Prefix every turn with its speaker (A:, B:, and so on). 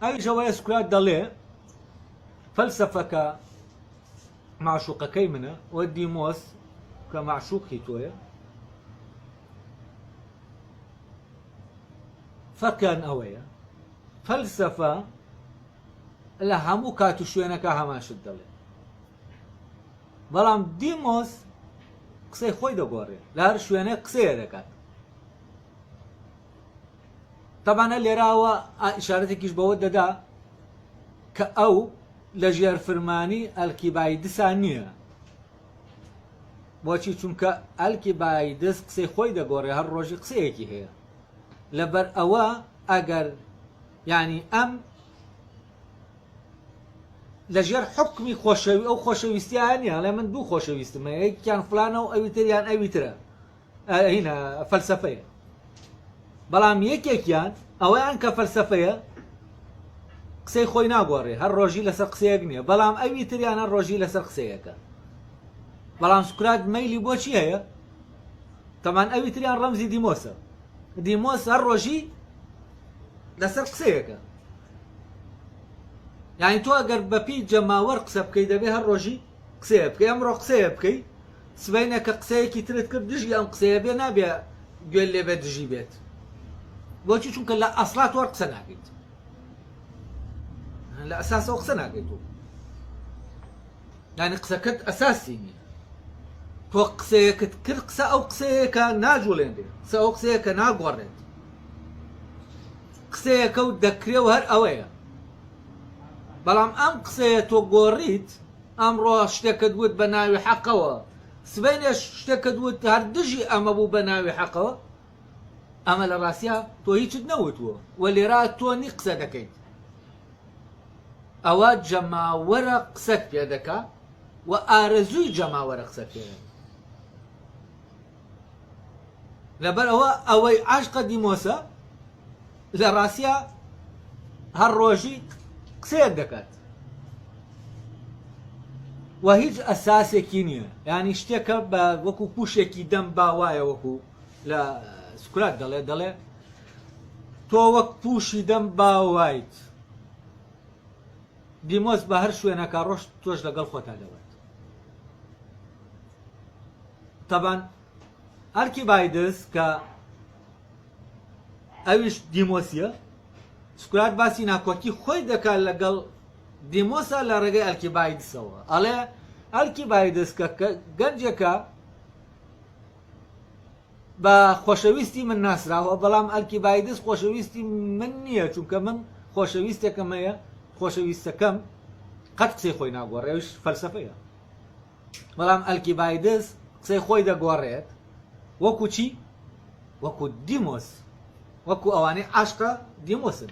A: ئەویشەوەی سوکرات دەڵێ فەلسەفەکە معشوقەکەی منە و دیمۆس کە معشوقی تۆیە فەرقیان ئەوەیە فەلسەفە لە هەموو کات و شوێنەکە هەماشت دەڵێ بەڵام دیمۆس قسەی خۆی دەگۆڕێ لە هەر شوێنێ قسەیە دەکات تەبانە لێراوە ئیشارەتێکیش بەوە دەدا کە ئەو لە ژێرفرمانی ئەلکیبایدسان نییە بۆچی چونکە ئەلکیبایدس قسەی خۆی دەگۆڕێ هەر ڕۆژی قسەیەکی هەیە لەبەر ئەوە ئەگەر یعنی ئەم لەژێر حکمی خۆشەوی ئەو خۆشەویستیان نیە لە من دوو خۆشەویستمە یەکیان فلانە و ئەویتریان ئەویترە هینە فەلسەفەیە بەڵام یەکێکیان ئەوەیان کە فەلسەفەیە قسەی خۆی ناگۆڕێ هەر ڕۆژی لەسەر قسەیەک نییە بەڵام ئەویتریان هەر ڕۆژی لەسەر قسەیەکە بەڵام سوکرات مەیلی بۆچی هەیە تەمان ئەویتریان ڕەمزی دیمۆسە دیمۆس هەر ڕۆژی لەسەر قسەیەکە یعنی تۆ ئەگەر بەپی جەماوەەر قسە بکەی دەبێ هەر ڕۆژی قسەیە بکەی ئەمڕۆ قسەیە بکەی سبەینە کە قسەیەکی ترت کرد دژی ئەم قسەیە بێ نابێ گوێ لێ بێ دژی بێت بۆچی چونکە لە ئەسڵات وەر قسە ناکەیت لە ئەساسەوە قسە ناکەیت تۆ یعنی قسەکەت ئەساسی نییە تۆ قسەیەکت کرد قسە ئەو قسەیەکە ناجوڵێنێ قسە ئەو قسەیەکە ناگۆڕێت قسەیەکە و دەکرێ و هەر ئەوەیە بەڵام ئەم قسەیە تۆ گۆڕیت ئەمڕۆ شتێکت وت بە ناوی حەقەوە سبەینێش شتێکت وت هەر دژی ئەمە بوو بە ناوی حەقەوە ئەمە لە ڕاستیە تۆ هیچت نەوتووە و لێرا تۆ نی قسە دەکەیت ئەوە جەماوەرە قسەت پێ دەکا و ئارەزووی جەماوەرە قسەت پێ لەبەر ئەوە ئەوەی عاشقە دیمۆسە لە ڕاستیە هەر ڕۆژی قسەیەک دەکات و هیچ ئەساسێکی نییە ینی شتێکە بە وەکو پوشێکی دەم باوایە وەکو لە سوکرات دەڵێ تۆ وەک پوشی دەم باوایت دیمۆس بە هەر شوێنەکە ڕۆژ تۆش لەگەڵ خۆتا دەوێت تەبان ئەلکیبایدس کە ئەویش دیمۆسیە سوکرات باسی ناکۆکی خۆی دەکات لەگەڵ دیمۆسە لە ڕێگەی ئەلکیبایدسەوە ئەڵێ ئەلکیبایدس کە گەنجێکە بە خۆشەویستی من ناسراوە بەڵام ئەلکیبایدس خۆشەویستی من نییە چونکە من خۆشەویستێکم هەیە خۆشەویستەکەم قەت قسەی خۆی ناگۆڕێوش فەلسەفەیە بەڵام ئەلکیبایدس قسەی خۆی دەگۆڕێت وەکو چی؟ وەکو دیمۆس وەکو ئەوانەی عاشقە دیمۆسن